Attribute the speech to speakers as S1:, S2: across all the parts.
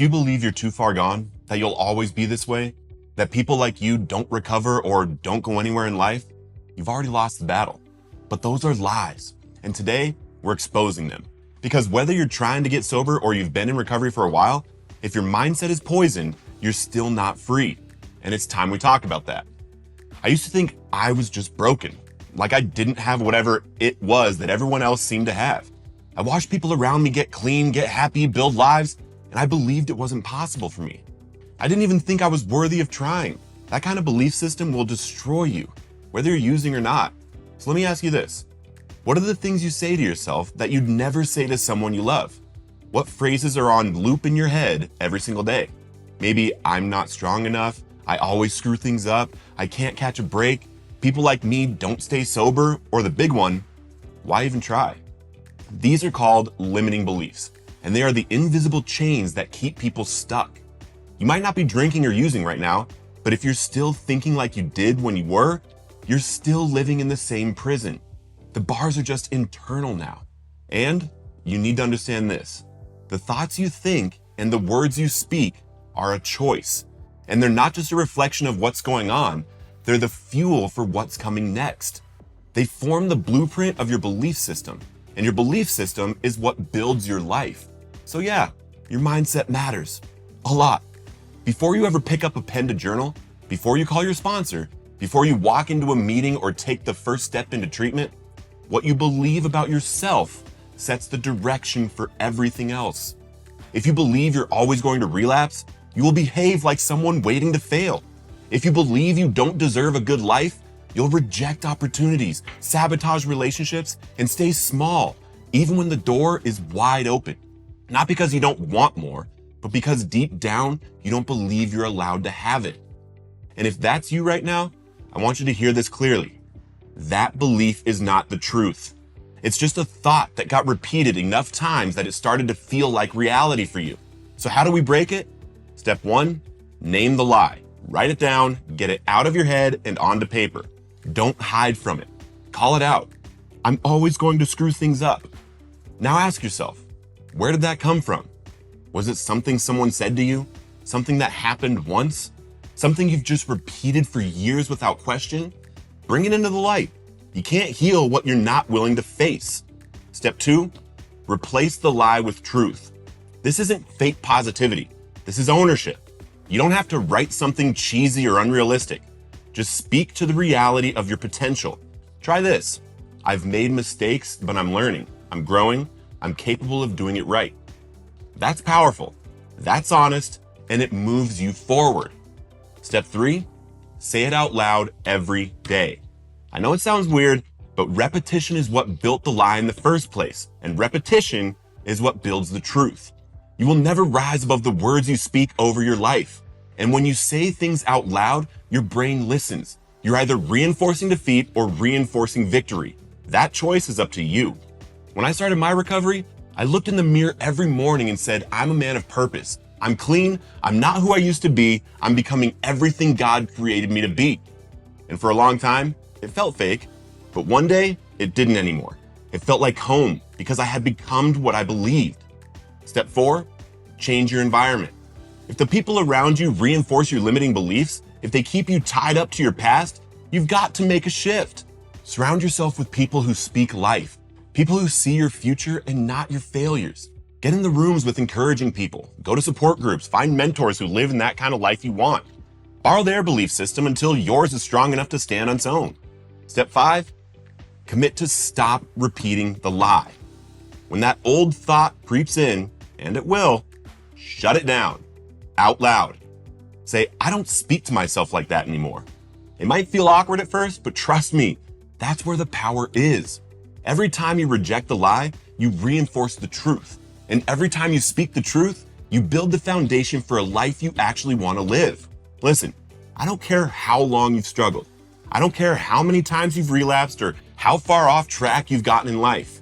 S1: If you believe you're too far gone, that you'll always be this way, that people like you don't recover or don't go anywhere in life, you've already lost the battle. But those are lies. And today, we're exposing them. Because whether you're trying to get sober or you've been in recovery for a while, if your mindset is poisoned, you're still not free. And it's time we talk about that. I used to think I was just broken, like I didn't have whatever it was that everyone else seemed to have. I watched people around me get clean, get happy, build lives, and I believed it wasn't possible for me. I didn't even think I was worthy of trying. That kind of belief system will destroy you, whether you're using or not. So let me ask you this. What are the things you say to yourself that you'd never say to someone you love? What phrases are on loop in your head every single day? Maybe I'm not strong enough, I always screw things up, I can't catch a break, people like me don't stay sober, or the big one, why even try? These are called limiting beliefs, and they are the invisible chains that keep people stuck. You might not be drinking or using right now, but if you're still thinking like you did when you were, you're still living in the same prison. The bars are just internal now. And you need to understand this. The thoughts you think and the words you speak are a choice. And they're not just a reflection of what's going on, they're the fuel for what's coming next. They form the blueprint of your belief system, and your belief system is what builds your life. So yeah, your mindset matters a lot. Before you ever pick up a pen to journal, before you call your sponsor, before you walk into a meeting or take the first step into treatment, what you believe about yourself sets the direction for everything else. If you believe you're always going to relapse, you will behave like someone waiting to fail. If you believe you don't deserve a good life, you'll reject opportunities, sabotage relationships, and stay small, even when the door is wide open. Not because you don't want more, but because deep down, you don't believe you're allowed to have it. And if that's you right now, I want you to hear this clearly. That belief is not the truth. It's just a thought that got repeated enough times that it started to feel like reality for you. So how do we break it? Step 1, name the lie. Write it down, get it out of your head and onto paper. Don't hide from it. Call it out. I'm always going to screw things up. Now ask yourself, where did that come from? Was it something someone said to you? Something that happened once? Something you've just repeated for years without question? Bring it into the light. You can't heal what you're not willing to face. Step 2, replace the lie with truth. This isn't fake positivity. This is ownership. You don't have to write something cheesy or unrealistic. Just speak to the reality of your potential. Try this. I've made mistakes, but I'm learning. I'm growing. I'm capable of doing it right. That's powerful. That's honest, and it moves you forward. Step 3, say it out loud every day. I know it sounds weird, but repetition is what built the lie in the first place, and repetition is what builds the truth. You will never rise above the words you speak over your life. And when you say things out loud, your brain listens. You're either reinforcing defeat or reinforcing victory. That choice is up to you. When I started my recovery, I looked in the mirror every morning and said, I'm a man of purpose. I'm clean. I'm not who I used to be. I'm becoming everything God created me to be. And for a long time, it felt fake, but one day it didn't anymore. It felt like home because I had become what I believed. Step 4, change your environment. If the people around you reinforce your limiting beliefs, if they keep you tied up to your past, you've got to make a shift. Surround yourself with people who speak life, people who see your future and not your failures. Get in the rooms with encouraging people. Go to support groups. Find mentors who live in that kind of life you want. Borrow their belief system until yours is strong enough to stand on its own. Step 5, commit to stop repeating the lie. When that old thought creeps in, and it will, shut it down out loud. Say, I don't speak to myself like that anymore. It might feel awkward at first, but trust me, that's where the power is. Every time you reject the lie, you reinforce the truth. And every time you speak the truth, you build the foundation for a life you actually want to live. Listen, I don't care how long you've struggled. I don't care how many times you've relapsed or how far off track you've gotten in life.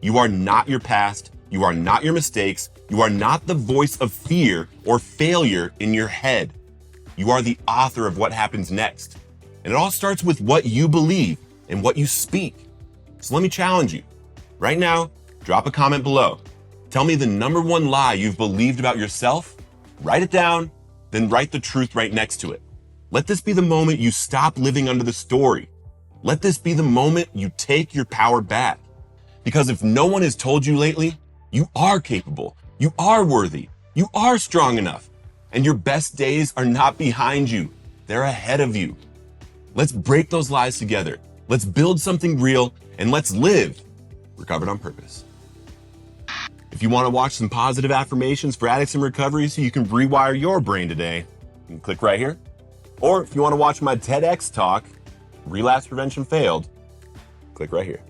S1: You are not your past. You are not your mistakes. You are not the voice of fear or failure in your head. You are the author of what happens next. And it all starts with what you believe and what you speak. So let me challenge you. Right now, drop a comment below. Tell me the #1 lie you've believed about yourself Write it down, then write the truth right next to it. Let this be the moment you stop living under the story. Let this be the moment you take your power back. Because if no one has told you lately, you are capable, you are worthy, you are strong enough, and your best days are not behind you, they're ahead of you. Let's break those lies together. Let's build something real, and let's live Recovered on Purpose. If you want to watch some positive affirmations for addicts in recovery so you can rewire your brain today, you can click right here. Or if you want to watch my TEDx talk, Relapse Prevention Failed, click right here.